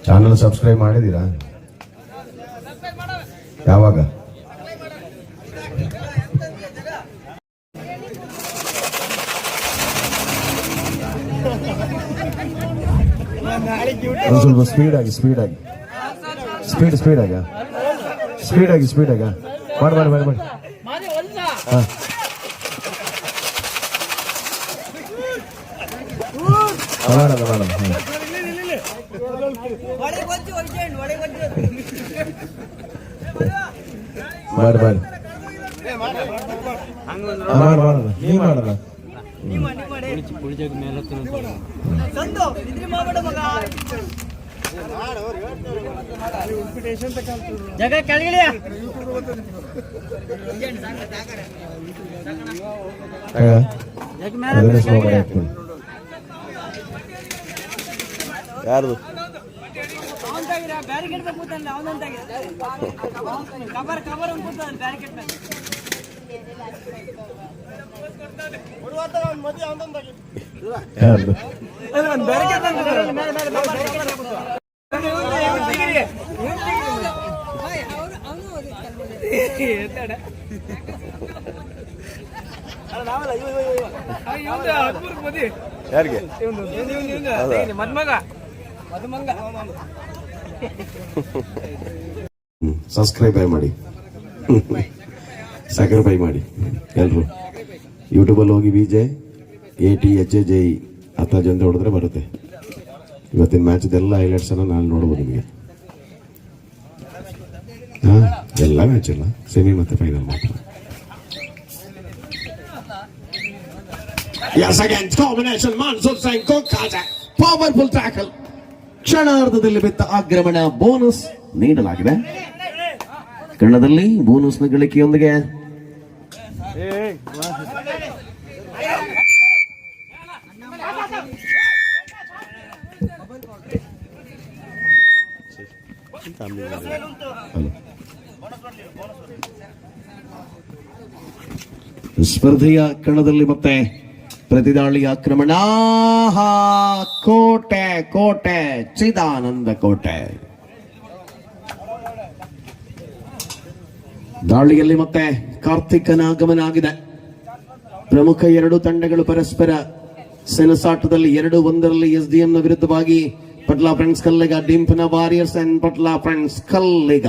Channel subscribe ಮಾಡಿದ್ದೀರಾ? ಯಾವಾಗ? ಸ್ವಲ್ಪ ಸ್ಪೀಡ್ ಆಗಿ ಮಾಡಿ ಜಗ ಕೆಳಗಿಳಿಯ ಯಾರ್ದು ಬ್ಯಾರಿಕೇಡ್ ಕೂತಾನೆ ಅವನಂತಾಗಿ ಕವರ್ ಒಂದು ಕೂತಾನೆ ಬ್ಯಾರಿಕೇಡ್ ಮೇಲೆ ಯಾರಿಗೆ ಸಬ್ಸ್ಕ್ರೈಬ್ ಮಾಡಿ ಸಬ್ಸ್ಕ್ರೈಬ್ ಮಾಡಿ ಎಲ್ರು ಯೂಟ್ಯೂಬಲ್ಲಿ ಹೋಗಿ VJATHAJE 10 ಜನ ಹೊಡೆದ್ರೆ ಬರುತ್ತೆ. ಇವತ್ತಿನ ಮ್ಯಾಚ್ದೆಲ್ಲ ಹೈಲೈಟ್ಸ್ ಅನ್ನ ನಾನು ನೋಡ್ಬೋದು ನಿಮಗೆ. ಎಲ್ಲ ಮ್ಯಾಚ್ ಇಲ್ಲ, ಸೆಮಿ ಮತ್ತೆ ಫೈನಲ್ ಮಾತ್ರ. Yes, against combination Mansursenko Kazak powerful tackle. ಕ್ಷಣಾರ್ಧದಲ್ಲಿ ಬಿದ್ದ ಆಕ್ರಮಣ ಬೋನಸ್ ನೀಡಲಾಗಿದೆ. ಕನ್ನಡದಲ್ಲಿ ಬೋನಸ್ನ ಗಳಿಕೆಯೊಂದಿಗೆ ಸ್ಪರ್ಧೆಯ ಕಣದಲ್ಲಿ ಮತ್ತೆ ಪ್ರತಿದಾಳಿ ಆಕ್ರಮಣ. ಕೋಟೆ ಚಿದಾನಂದ ಕೋಟೆ ದಾಳಿಯಲ್ಲಿ ಮತ್ತೆ ಕಾರ್ತಿಕನ ಆಗಮನ ಆಗಿದೆ. ಪ್ರಮುಖ ಎರಡು ತಂಡಗಳು ಪರಸ್ಪರ ಸೆಣಸಾಟದಲ್ಲಿ 2-1 SDM ವಿರುದ್ಧವಾಗಿ Patla friends Kalliga, Dimpana warriors and Patla friends Kalliga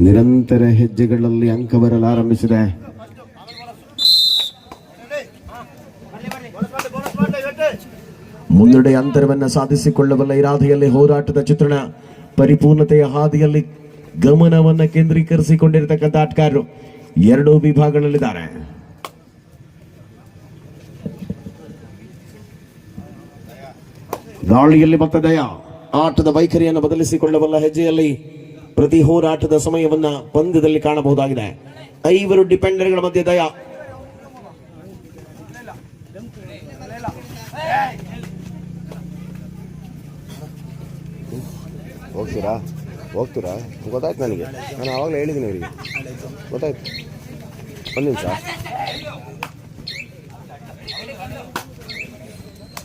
ನಿರಂತರ ಹೆಜ್ಜೆಗಳಲ್ಲಿ ಅಂಕ ಬರಲಾರಂಭಿಸಿದೆ. ಮುನ್ನಡೆ ಅಂತರವನ್ನು ಸಾಧಿಸಿಕೊಳ್ಳಬಲ್ಲ ಇರಾದೆಯಲ್ಲಿ ಹೋರಾಟದ ಚಿತ್ರಣ, ಪರಿಪೂರ್ಣತೆಯ ಹಾದಿಯಲ್ಲಿ ಗಮನವನ್ನು ಕೇಂದ್ರೀಕರಿಸಿಕೊಂಡಿರತಕ್ಕಂಥ ಆಟಗಾರರು ಎರಡೂ ವಿಭಾಗಗಳಲ್ಲಿದ್ದಾರೆ. ದಾಳಿಯಲ್ಲಿ ಮತ್ತೆ ದಯಾ ಆಟದ ವೈಖರಿಯನ್ನು ಬದಲಿಸಿಕೊಳ್ಳಬಲ್ಲ ಹೆಜ್ಜೆಯಲ್ಲಿ ಪ್ರತಿ ಹೋರಾಟದ ಸಮಯವನ್ನ ಪಂದ್ಯದಲ್ಲಿ ಕಾಣಬಹುದಾಗಿದೆ. 5 ಡಿಪೆಂಡರ್ಗಳ ಮಧ್ಯೆ ದಯಾ ಹೋಗ್ತೀರಾ ಗೊತ್ತಾಯ್ತು ನನಗೆ. ನಾನು ಆವಾಗಲೇ ಹೇಳಿದ್ದೀನಿ ಅವರಿಗೆ, ಗೊತ್ತಾಯ್ತು. ಒಂದು ನಿಮಿಷ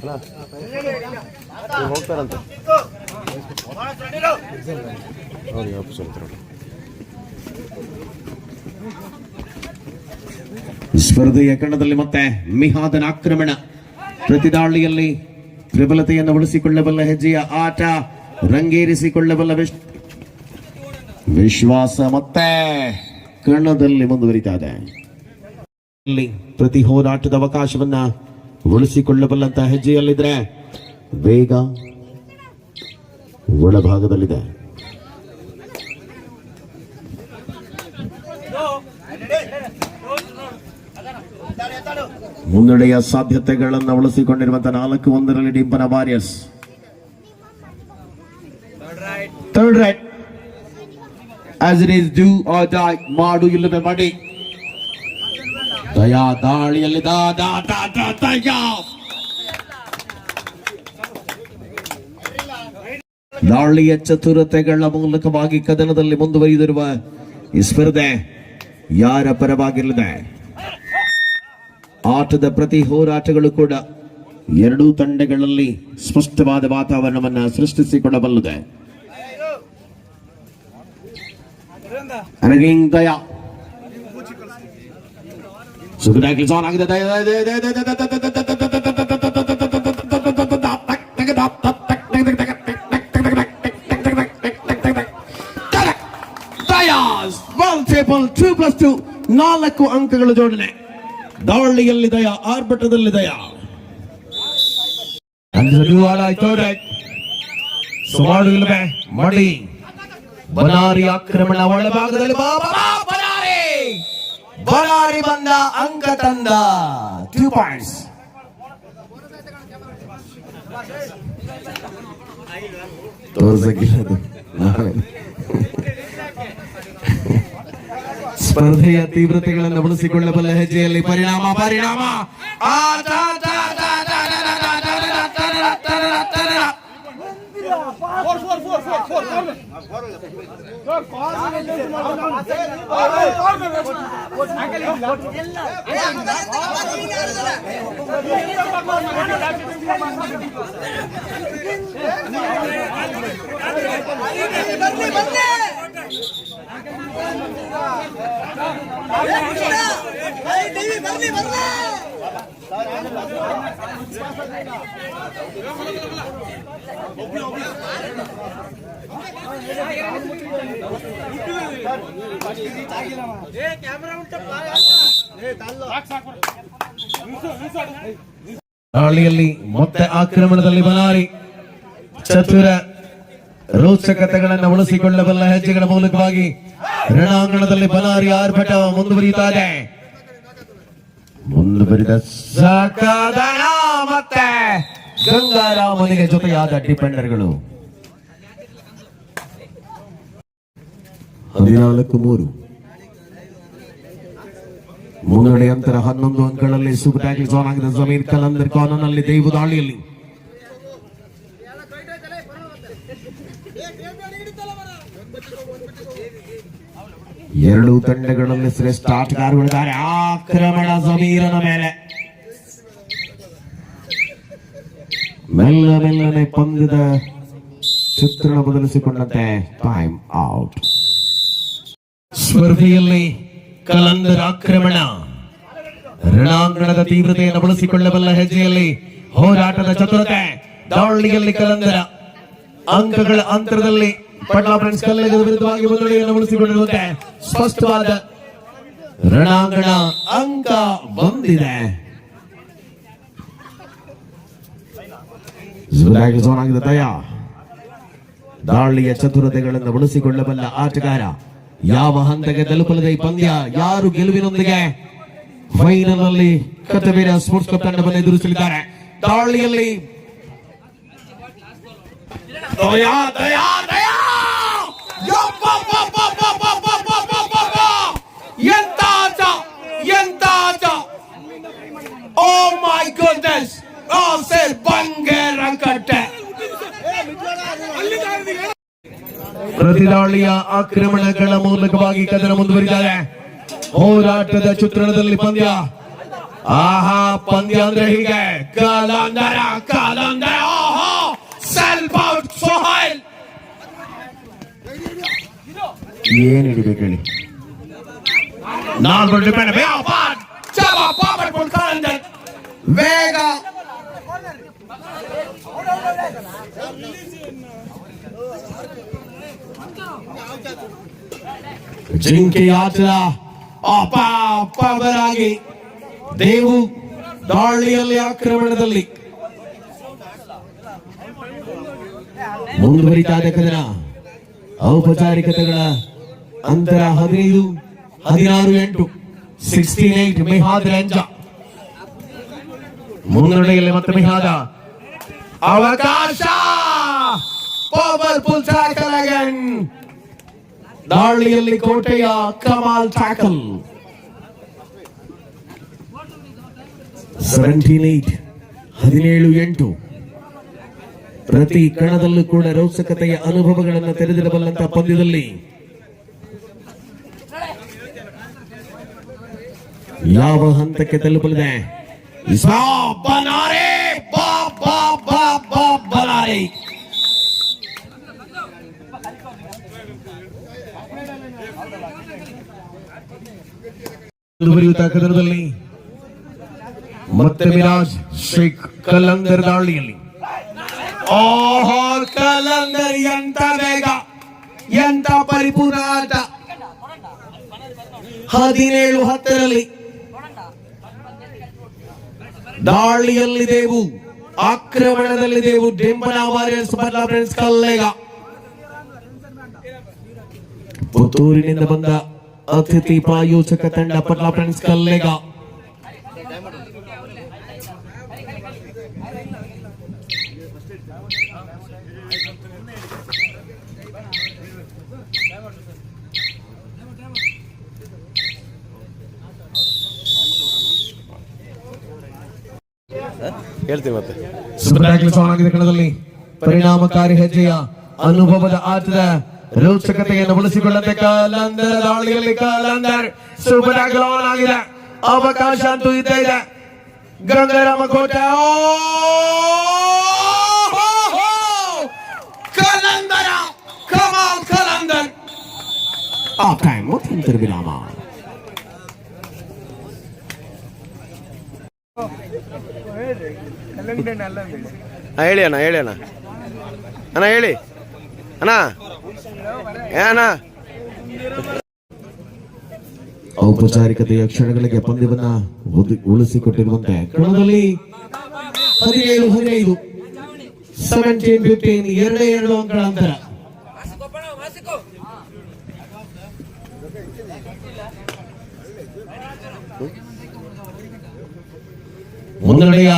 ಅಲ್ಲ, ಹೋಗ್ತಾರಂತೆ ಅವ್ರಿಗೆ ಸ್ಪರ್ಧೆಯ ಕಣದಲ್ಲಿ ಮತ್ತೆ ಮಿಹಾದನ ಆಕ್ರಮಣ, ಪ್ರತಿದಾಳಿಯಲ್ಲಿ ಪ್ರಬಲತೆಯನ್ನು ಉಳಿಸಿಕೊಳ್ಳಬಲ್ಲ ಹೆಜ್ಜೆಯ ಆಟ, ರಂಗೇರಿಸಿಕೊಳ್ಳಬಲ್ಲ ವಿಶ್ವಾಸ ಮತ್ತೆ ಕಣದಲ್ಲಿ ಮುಂದುವರಿತಾ ಇದೆ. ಪ್ರತಿ ಹೋರಾಟದ ಅವಕಾಶವನ್ನ ಉಳಿಸಿಕೊಳ್ಳಬಲ್ಲಂತ ಹೆಜ್ಜೆಯಲ್ಲಿದ್ರೆ ವೇಗ ಒಳಭಾಗದಲ್ಲಿದೆ. ಮುನ್ನಡೆಯ ಸಾಧ್ಯತೆಗಳನ್ನು ಉಳಿಸಿಕೊಂಡಿರುವಂತಹ 4-1 ಡಿಂಪನ warriors. Third red. As it is do or die. Maadu illave madi. Daya ದಾಳಿಯಲ್ಲಿ ದಯ. ದಾಳಿಯ ಚತುರತೆಗಳ ಮೂಲಕವಾಗಿ ಕದನದಲ್ಲಿ ಮುಂದುವರಿದಿರುವ ಈ ಸ್ಪರ್ಧೆ ಯಾರ ಪರವಾಗಿರಲಿದೆ? ಆಟದ ಪ್ರತಿ ಹೋರಾಟಗಳು ಕೂಡ ಎರಡೂ ತಂಡಗಳಲ್ಲಿ ಸ್ಪಷ್ಟವಾದ ವಾತಾವರಣವನ್ನು ಸೃಷ್ಟಿಸಿಕೊಡಬಲ್ಲದೆ. ದಯ ಆಗಿದೆ. ಮಲ್ಟಿಪಲ್ 2+2 4 ಅಂಕಗಳ ಜೋಡಣೆ. ದಾಳಿಯಲ್ಲಿ ದಯ, ಆರ್ಭಟದಲ್ಲಿ ದಯ. ಮಡಿ ಬನಾರಿ ಆಕ್ರಮಣ ಒಳಭಾಗದಲ್ಲಿ ಬನಾರಿ ಬಂದ, ಅಂಕ ತಂದ. 2 ಪಾಯಿಂಟ್ಸ್. ತೋರ್ಸಕ್ಕಿಲ್ಲ ಸ್ಪರ್ಧೆಯ ತೀವ್ರತೆಗಳನ್ನು ಬಳಸಿಕೊಳ್ಳಬಲ್ಲ ಹೆಜ್ಜೆಯಲ್ಲಿ ಪರಿಣಾಮ ದಾಳಿಯಲ್ಲಿ ಮತ್ತೆ ಆಕ್ರಮಣದಲ್ಲಿ ಬನಾರಿ ಚತುರ ರೋಚಕತೆಗಳನ್ನು ಉಳಿಸಿಕೊಳ್ಳಬಲ್ಲ ಹೆಜ್ಜೆಗಳ ಮೂಲಕವಾಗಿ ರಣಾಂಗಣದಲ್ಲಿ ಬನಾರಿ ಆರ್ಭಟ ಮುಂದುವರಿಯುತ್ತಾರೆ. ಮುಂದುವರಿದ ಸಾಕಾದಣ ಮತ್ತೆ ಗಂಗಾರಾಮನಿಗೆ ಜೊತೆಯಾದ ಡಿಫೆಂಡರ್ಗಳು. 14-3 ಮುನ್ನಡೆ ಅಂತರ 11 ಅಂಕಗಳಲ್ಲಿ ಸೂಪರ್ ಟ್ಯಾಕಲ್ ಝೋನ್ ಆಗಿದೆ. ಜಮೀರ್ ಕಲಂದರ್ ಕಾರ್ನರ್ ನಲ್ಲಿ ದೇವು ದಾಳಿಯಲ್ಲಿ ಎರಡೂ ತಂಡಗಳಲ್ಲಿ ಶ್ರೇಷ್ಠ ಆಟಗಾರರಿದ್ದಾರೆ. ಆಕ್ರಮಣ ಜಮೀರನ ಮೇಲೆ ಮೆಲ್ಲನೆ ಪಂದ್ಯದ ಚಿತ್ರಣ ಬದಲಿಸಿಕೊಂಡಂತೆ ಟೈಮ್ ಔಟ್. ಸ್ಪರ್ಧೆಯಲ್ಲಿ ಕಲಂದರ್ ಆಕ್ರಮಣ, ರಣಾಂಗಣದ ತೀವ್ರತೆಯನ್ನು ಬಳಸಿಕೊಳ್ಳಬಲ್ಲ ಹೆಜ್ಜೆಯಲ್ಲಿ ಹೋರಾಟದ ಚತುರತೆ. ದಾಳಿಯಲ್ಲಿ ಕಲಂದರ ಅಂಕಗಳ ಅಂತರದಲ್ಲಿ ಪಟ್ಲಾ ಫ್ರೆಂಡ್ಸ್ ಕಲ್ಲಗದ ವಿರುದ್ಧವಾಗಿ ಮುನ್ನಡೆಯನ್ನು ಉಳಿಸಿಕೊಂಡಿರುವಂತೆ ಸ್ಪಷ್ಟವಾದ ರಣಾಂಗಣ ಅಂಕ ಬಂದಿದೆ. ಝೋನ್ ಆಗಿದೆ ದಯ. ದಾಳಿಯ ಚತುರತೆಗಳನ್ನು ಬಳಸಿಕೊಳ್ಳಬಲ್ಲ ಆಟಗಾರ. ಯಾವ ಹಂತಕ್ಕೆ ತಲುಪಲಿದೆ ಈ ಪಂದ್ಯ? ಯಾರು ಗೆಲುವಿನೊಂದಿಗೆ ಫೈನಲ್ ನಲ್ಲಿ ಕಟಬೇರ ಸ್ಪೋರ್ಟ್ಸ್ ಕ್ಲಬ್ ತಂಡವನ್ನು ಎದುರಿಸಲಿದ್ದಾರೆ? ದಾಳಿಯಲ್ಲಿ Oh my goodness! ಪ್ರತಿದಾಳಿಯ ಆಕ್ರಮಣಗಳ ಮೂಲಕವಾಗಿ ಕದನ ಮುಂದುವರಿದ್ದಾರೆ. ಹೋರಾಟದ ಚಿತ್ರಣದಲ್ಲಿ ಪಂದ್ಯ. ಆಹಾ, ಪಂದ್ಯ ಅಂದ್ರೆ ಹೀಗೆ. ಕಲಂದರ ಸೆಲ್ಫ್ ಔಟ್ ಸೋಹೈಲ್. ಏನ್ ಹಿಡಿಬೇಕು ಹೇಳಿ? 4 ಡಿಪೆಂಡ್ ವೇಗ ಜಿಂಕೆಯಾಟದ ಅಪಾಪರಾಗಿ ದೇವು ದಾಳಿಯಲ್ಲಿ ಆಕ್ರಮಣದಲ್ಲಿ ಮುಂದುವರಿತಾದ ಕದನ. ಔಪಚಾರಿಕತೆಗಳ ಅಂತರ 15-16-8 16-8 ಮೆಹಾದ್ ರಂಜ ಮುನ್ನಡೆಯಲ್ಲಿ ಮತ್ತೆ ಮೆಹಾದ ಅವಕಾಶ. ಪವರ್ಫುಲ್ ಟ್ಯಾಕಲ್ ಅಗೇನ್ ದಾಳಿಯಲ್ಲಿ ಕೋಟೆಯ ಕಮಾಲ್ ಟ್ಯಾಕಲ್ 17-8 ಪ್ರತಿ ಕಣದಲ್ಲೂ ಕೂಡ ರೋಚಕತೆಯ ಅನುಭವಗಳನ್ನು ತೆರೆದಿರಬಲ್ಲಂತಹ ಪಂದ್ಯದಲ್ಲಿ ಯಾವ ಹಂತಕ್ಕೆ ತಲುಪಲಿದೆ ಮುಂದುವರಿಯುತ್ತಾ ಕದನದಲ್ಲಿ ಮತ್ತೆ ಮಿರಾಜ್ ಶೇಖ್ ಕಲಂದರ್ ದಾಳಿಯಲ್ಲಿ ಓಹೋ ಕಲಂದರ್ ಎಂತ ವೇಗ ಎಂತ ಪರಿಪೂರ್ಣ ಆಟ 17-10 ದಾಳಿಯಲ್ಲಿದೆವು ಆಕ್ರಮಣದಲ್ಲಿದೆವು ಡಿಂಬನ ವಾರಿಯರ್ಸ್ ಪಟ್ಲ ಫ್ರೆಂಡ್ಸ್ ಕಲ್ಲೇಗ ಪುತ್ತೂರಿನಿಂದ ಬಂದ ಅತಿಥಿ ಪ್ರಾಯೋಜಕ ತಂಡ ಪಟ್ಲ ಫ್ರೆಂಡ್ಸ್ ಕಲ್ಲೇಗ ಹೇಳ್ತೀವಿ ಮತ್ತೆ ಸುಬ್ರಾಗಿಲಿಸವಾಗಿದೆ ಕಣದಲ್ಲಿ ಪರಿಣಾಮಕಾರಿ ಹೆಜ್ಜೆಯ ಅನುಭವದ ಆಟದ ರೋಚಕತೆಯನ್ನು ಬಳಸಿಕೊಳ್ಳುತ್ತೆ ಕಲಂದರ್ ದಾಳಿಯಲ್ಲಿ ಕಲಂದರ್ ಸುಬ್ರಾಗಿಲಾಗಿದೆ ಅವಕಾಶ ಅಂತೂ ಇದ್ದೇ ಇದೆ ಗಂಗರಾಮಕೋಟೆ ಕಲಂದರ ಕಮಾಲ್ ಕಲಂದರ್ ಆ ಟೈಮ್ ಮತ್ತೆ ವಿರಾಮ ಹೇಳಿ ಅಣ್ಣ ಹೇಳಿ ಅಣ್ಣ ಅಣ್ಣ ಹೇಳಿ ಅಣ್ಣ ಅಣ್ಣ ಔಪಚಾರಿಕತೆಯ ಕ್ಷಣಗಳಿಗೆ ಪಂದ್ಯವನ್ನ ಉಳಿಸಿಕೊಟ್ಟಿರುವಂತೆ ಕಣದಲ್ಲಿ 17-15 17-15 2 ಅಂಕಗಳ ಅಂತರ ಮುನ್ನಡೆಯ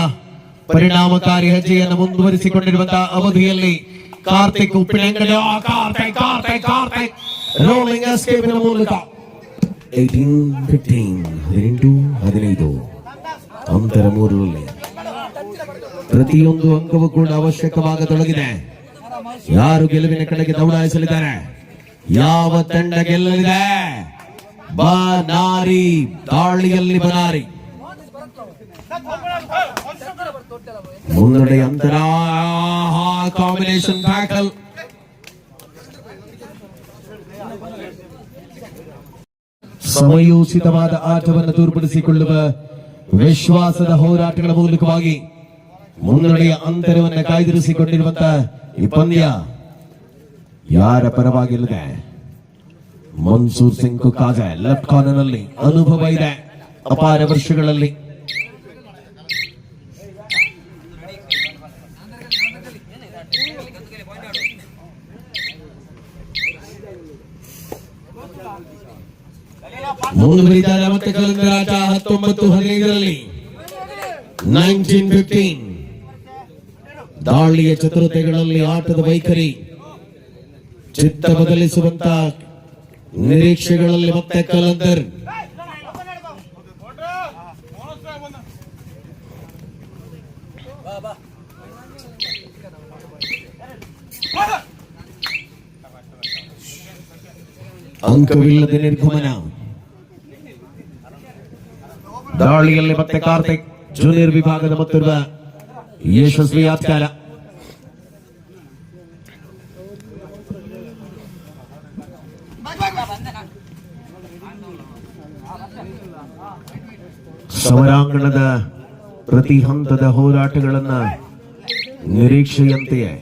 ಪರಿಣಾಮಕಾರಿ ಹೆಜ್ಜೆಯನ್ನು ಮುಂದುವರಿಸಿಕೊಂಡಿರುವಂತಹ ಅವಧಿಯಲ್ಲಿ ಕಾರ್ತಿಕ್ ಉಪ್ಪಿನಂಗಡಿ ಕಾರ್ತಿಕ್ ರೋಲಿಂಗ್ ಎಸ್ಕೇಪಿನ ಮೂಲಕ 18-15 ಅಂತರ 3ರಲ್ಲಿ ಪ್ರತಿಯೊಂದು ಅಂಕವೂ ಕೂಡ ಅವಶ್ಯಕವಾಗತೊಡಗಿದೆ. ಯಾರು ಗೆಲುವಿನ ಕಡೆಗೆ ದೌಡಾಯಿಸಲಿದ್ದಾರೆ, ಯಾವ ತಂಡ ಗೆಲ್ಲಲಿದೆ? ಬನಾರಿ ದಾಳಿಯಲ್ಲಿ ಬನಾರಿ ಮುನ್ನಡೆ ಅಂತರ ಕಾಂಬಿನೇಷನ್ ಟ್ಯಾಕಲ್ ಸಮಯೋಚಿತವಾದ ಆಟವನ್ನು ತೋರ್ಪಡಿಸಿಕೊಳ್ಳುವ ವಿಶ್ವಾಸದ ಹೋರಾಟಗಳ ಮೂಲಕವಾಗಿ ಮುನ್ನಡೆಯ ಅಂತರವನ್ನು ಕಾಯ್ದಿರಿಸಿಕೊಂಡಿರುವಂತಹ ಈ ಪಂದ್ಯ ಯಾರ ಪರವಾಗಿಲ್ಲದೆ ಮನ್ಸೂರ್ ಸಿಂಗ್ ಕುಕಾಜೆ ಲೆಫ್ಟ್ ಕಾರ್ನರ್ ನಲ್ಲಿ ಅನುಭವ ಇದೆ ಅಪಾರ ವರ್ಷಗಳಲ್ಲಿ. ಮುಂದುವರಿತಾರೆ ಮತ್ತೆ ಕಲಂದರ್ ಆಟ 19-15ರಲ್ಲಿ 19-15 ದಾಳಿಯ ಚತುರತೆಗಳಲ್ಲಿ ಆಟದ ವೈಖರಿ ಚಿತ್ತ ಬದಲಿಸುವಂತ ನಿರೀಕ್ಷೆಗಳಲ್ಲಿ ಮತ್ತೆ ಕಲಂದರ್ ಅಂಕವಿಲ್ಲದೆ ನಿರ್ಗಮನ. ದಾಳಿಯಲ್ಲಿ ಮತ್ತೆ ಕಾರ್ತಿಕ್ ಜೂನಿಯರ್ ವಿಭಾಗದ ಮತ್ತೊಬ್ಬ ಯಶಸ್ವಿ ಆತ್ಕಾರ. ಸಮರಾಂಗಣದ ಪ್ರತಿ ಹಂತದ ಹೋರಾಟಗಳನ್ನ ನಿರೀಕ್ಷೆಯಂತೆಯೇ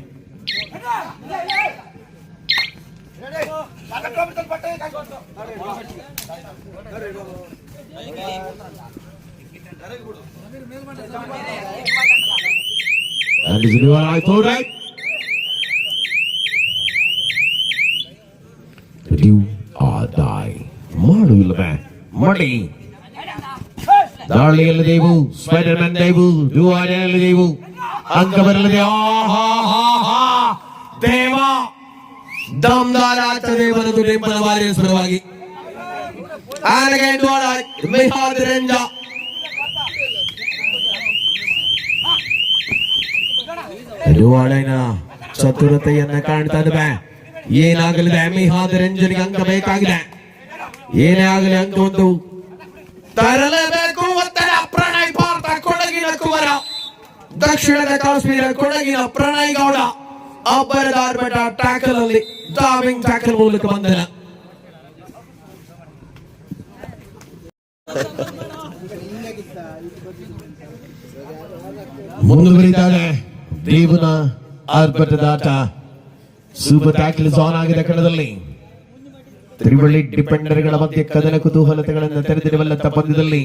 and is new I thought right do or die ಮಾಡುವಿಲ್ಲವೇ ಮಾಡಿ ದಾಳಿಯಲ್ಲಿ ದೇವು ಸ್ಪೈಡರ್ಮನ್ ದೇವು ಡುವಾರಿಯಲ್ಲಿ ದೇವು ಅಂಕ ಬರಲಿದೆ ದೇವ ದಮ್ದಾರ ಆಗ್ತದೆ ಬರೋದು ಡಿಂಪನ ವಾರಿಯರ್ಸ್ ಪರವಾಗಿ. And again ಮಿಹಾದ್ ರಂಜ ರುವಾಳನ ಚತುರತೆಯನ್ನ ಕಾಣ್ತಾ ಇದ್ದಾವೆ. ಏನಾಗಲಿದೆ ಮಿಹಾದ್ ರಂಜನಿಗೆ ಅಂಕ ಬೇಕಾಗಿದೆ. ಏನೇ ಆಗಲಿ ಅಂಕ ಒಂದು ತರಲೇಬೇಕು. ಒತ್ತಡ ಪ್ರಣಯ್ ಭಾರತ ಕೊಡಗಿನ ಕುವರ, ದಕ್ಷಿಣದ ಕಾಶ್ಮೀರ ಕೊಡಗಿನ ಪ್ರಣಯ್ ಗೌಡ ಅಬ್ಬರದ ಆರ್ಭಟ ಟ್ಯಾಕಲ್ ಅಲ್ಲಿ ಡಾವಿಂಗ್ ಟ್ಯಾಕಲ್ ಮೂಲಕ ಬಂದನ. ಮುಂದುವರಿತಾರೆ ದೇವನ ಆರ್ಭಟದ ಆಟ. ಸೂಪರ್ ಟ್ಯಾಕಲ್ ಆನ್ ಆಗಿದೆ ಕಣದಲ್ಲಿ. ತ್ರಿವಳಿ ಡಿಫೆಂಡರ್ಗಳ ಮಧ್ಯೆ ಕದನ ಕುತೂಹಲತೆಗಳನ್ನು ತೆರೆದಿರುವಲ್ಲಂತ ಪಂದ್ಯದಲ್ಲಿ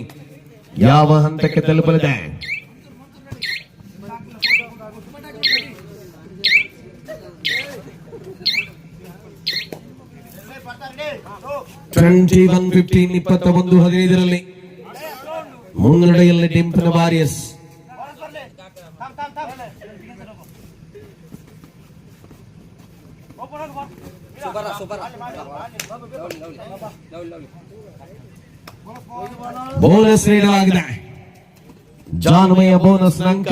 ಯಾವ ಹಂತಕ್ಕೆ ತಲುಪಲಿದೆ? (21-15) 21-15 ಮುನ್ನಡೆಯಲ್ಲಿ ಡಿಂಪನ ವಾರಿಯರ್ಸ್. ಬೋನಸ್ ನೀಡಲಾಗಿದೆ. ಜಾನ್ಮಯ ಬೋನಸ್ ಅಂಕ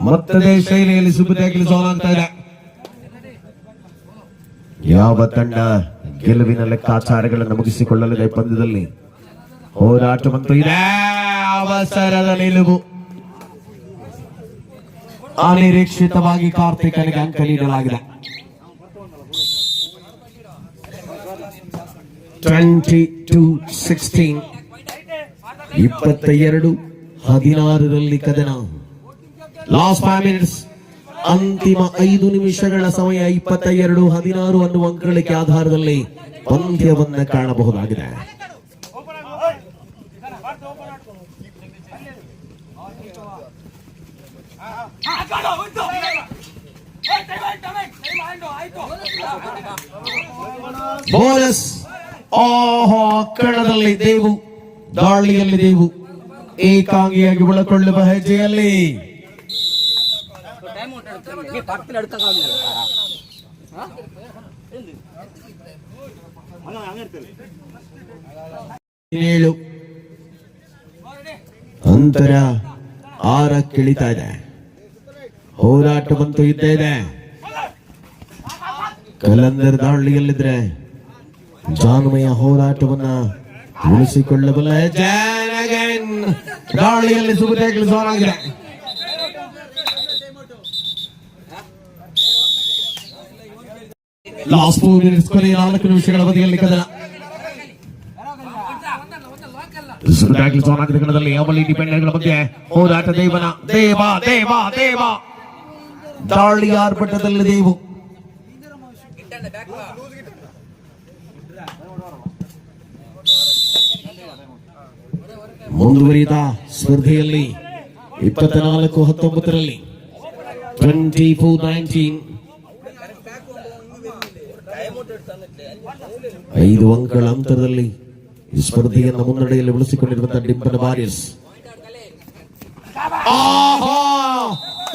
ಮತ್ತದೇ ಶೈಲಿಯಲ್ಲಿ ಸೂಪರ್ ಟ್ಯಾಕಲ್ ಆನ್ ಆಗ್ತಾ ಇದೆ. ಯಾವ ತಂಡ ಗೆಲುವಿನ ಲೆಕ್ಕಾಚಾರಗಳನ್ನು ಮುಗಿಸಿಕೊಳ್ಳಲಿದೆ ಪಂದ್ಯದಲ್ಲಿ? ಹೋರಾಟ ಮತ್ತು ಇದೆ ಅವಸರದ ನಿಲುವು. ಅನಿರೀಕ್ಷಿತವಾಗಿ ಕಾರ್ತಿಕನಿಗೆ ಅಂಕ ನೀಡಲಾಗಿದೆ. 22-16 22-16 ಕದನ. ಲಾಸ್ಟ್ 5 ಮಿನಿಟ್ಸ್, ಅಂತಿಮ 5 ನಿಮಿಷಗಳ ಸಮಯ. 22-16 ಅನ್ನುವ ಅಂಕಗಳಿಕೆ ಆಧಾರದಲ್ಲಿ ಪಂದ್ಯವನ್ನ ಕಾಣಬಹುದಾಗಿದೆ. ಬೋನಸ್. ಓಹೋ, ಕಣದಲ್ಲಿ ದೇವು, ದಾಳಿಯಲ್ಲಿ ದೇವು ಏಕಾಂಗಿಯಾಗಿ ಒಳಕೊಳ್ಳುವ ಹೆಜ್ಜೆಯಲ್ಲಿ ಅಂತರ 6 ಇಳಿತಾ ಇದೆ. ಹೋರಾಟ ಬಂತು ಇದ್ದೇ ಇದೆ. ಕಲಂದರ್ ದಾಳಿಯಲ್ಲಿದ್ರೆ ಜಾನ್ಮಯ ಹೋರಾಟವನ್ನ ಉಳಿಸಿಕೊಳ್ಳಬಲ್ಲ ಹೆಜ್ಜೆ. ದಾಳಿಯಲ್ಲಿ ಸೂಪರ್ ಟ್ಯಾಕಲ್ ಆನ್ ಆಗಿದೆ. ಲಾಸ್ಟ್ 4 ಮಿನಿಟ್ಸ್, ಕೊನೆಯ 4 ನಿಮಿಷಗಳ ಅವಧಿಯಲ್ಲಿ ಕದನ. ಸೂಪರ್ ಟ್ಯಾಕಲ್ ಆನ್ ಆಗಿದೆ ಕಣದಲ್ಲಿ. ಅಮಲಿ ಡಿಫೆಂಡರ್ಗಳ ಮಧ್ಯೆ ಹೋರಾಟ. ದೇವನ ದೇವ ದೇವ ದೇವ ದಾಳಿ ಆರ್ಭಟದಲ್ಲಿ ದೇವು. ಮುಂದುವರಿದ ಸ್ಪರ್ಧೆಯಲ್ಲಿ 24-19 24-19 5 ಅಂಕಗಳ ಅಂತರದಲ್ಲಿ ಈ ಸ್ಪರ್ಧೆಯನ್ನು ಮುನ್ನಡೆಯಲ್ಲಿ ಉಳಿಸಿಕೊಂಡಿರುವಂತಹ ಡಿಂಪನ ವಾರಿಯರ್ಸ್.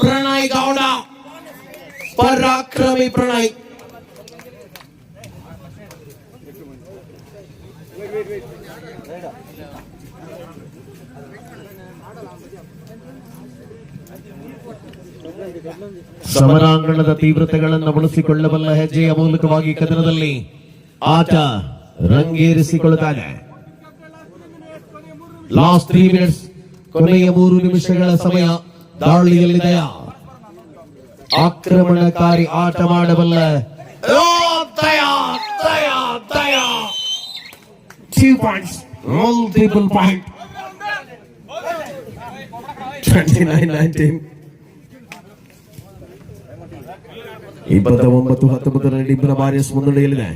ಪ್ರಣಯ್ ಗೌಡ, ಪರಾಕ್ರಮಿ ಪ್ರಣಯ್. ಸಮರಾಂಗಣದ ತೀವ್ರತೆಗಳನ್ನು ಬಳಸಿಕೊಳ್ಳಬಲ್ಲ ಹೆಜ್ಜೆಯ ಮೂಲಕವಾಗಿ ಕದನದಲ್ಲಿ ಆಟ ರಂಗೇರಿಸಿಕೊಳ್ಳುತ್ತಾರೆ. ಲಾಸ್ಟ್ 3 ಮಿನಿಟ್ಸ್, ಕೊನೆಯ 3 ನಿಮಿಷಗಳ ಸಮಯ. ದಾಳಿಯಲ್ಲಿದೆ. ಆಕ್ರಮಣಕಾರಿ ಆಟ ಮಾಡಬಲ್ಲ 2 ಪಾಯಿಂಟ್ಸ್, ಮಲ್ಟಿಪಲ್ ಪಾಯಿಂಟ್. 29-19 29-19 ಡಿಂಪನ ವಾರಿಯರ್ಸ್ ಮುನ್ನಡೆಯಲ್ಲಿದೆ.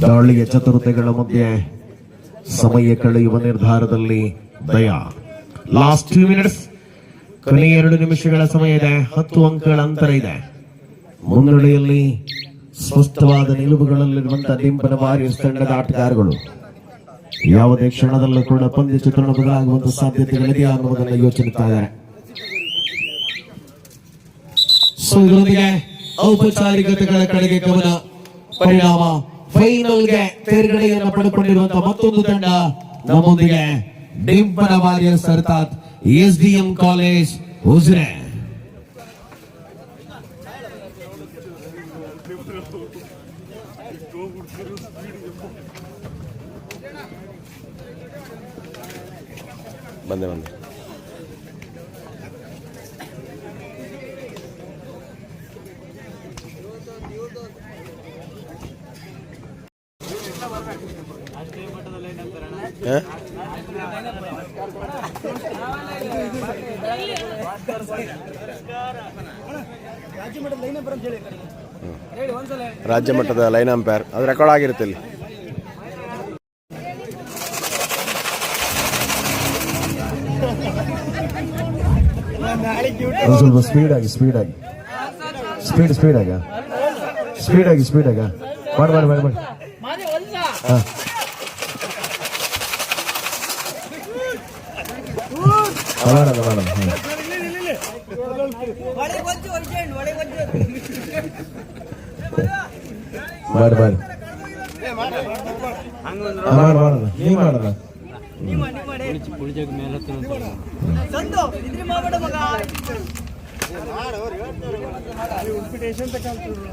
ದಾಳಿಯ ಚತುರತೆಗಳ ಮಧ್ಯೆ ಸಮಯ ಕಳೆಯುವ ನಿರ್ಧಾರದಲ್ಲಿ ದಯಾ. ಲಾಸ್ಟ್ 2 ಮಿನಿಟ್ಸ್, ಕೊನೆಯ 2 ನಿಮಿಷಗಳ ಸಮಯ ಇದೆ. 10 ಅಂಕಗಳ ಅಂತರ ಇದೆ. ಮುನ್ನಡೆಯಲ್ಲಿ ಸ್ಪಷ್ಟವಾದ ನಿಲುವುಗಳಲ್ಲಿರುವಂತಹ ಡಿಂಪನ ವಾರಿಯರ್ಸ್ ತಂಡದ ಆಟಗಾರರು ಯಾವುದೇ ಕ್ಷಣದಲ್ಲೂ ಕೂಡ ಪಂದ್ಯ ಚಿತ್ರಣ ಬದಲಾಗುವಂತಹ ಸಾಧ್ಯತೆಗಳಿದೆಯಾ ಅನ್ನುವುದನ್ನು ಯೋಚಿಸುತ್ತಾರೆ. ಸೊ ಇದರೊಂದಿಗೆ ಔಪಚಾರಿಕತೆಗಳ ಕಡೆಗೆ ಗಮನ. ಪರಿಣಾಮ ಫೈನಲ್ಗೆ ತೇರ್ಗಡೆಯನ್ನು ಪಡೆದುಕೊಂಡಿರುವಂತಹ ಮತ್ತೊಂದು ತಂಡ ನಮ್ಮೊಂದಿಗೆ ಡಿಂಪನ ವಾರಿಯರ್ಸ್ ಅರ್ಥಾತ್ SDM ಕಾಲೇಜ್ ಉಜಿರೆ. ಬಂದೆ ರಾಜ್ಯ ಮಟ್ಟದ ಲೈನ್ ಅಂಪೈರ್ ಅದು ರೆಕಾರ್ಡ್ ಆಗಿರುತ್ತೆ ಇಲ್ಲಿ. ಸ್ವಲ್ಪ ಸ್ಪೀಡ್ ಆಗಿ ಸ್ಪೀಡ್ ಆಗಿ ಮಾಡಿ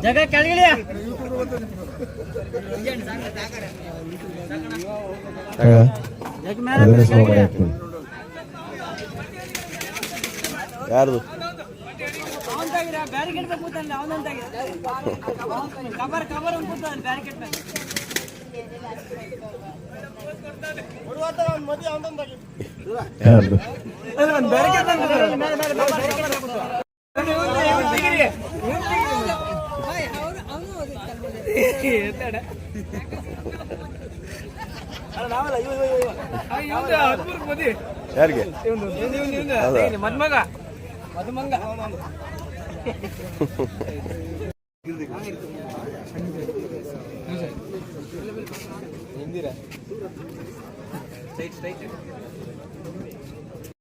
ಜಗ ಕೆಳಗಿಳಿಯ ಯಾರ್ದು ಬ್ಯಾರಿಕೇಡ್ ಕೂತಾನೆ ಅವನಂತಾಗಿದೆ. ಕವರ್ ಕವರ್ ಅಂತ ಕೂತಾನೆ ಬ್ಯಾರಿಕೇಡ್ ಮೇಲೆ. ಯಾರಿಗೆ ಮದ್ಮಗ ಮದುಮಂಗ ಸ್ಟ್ರೈಟ್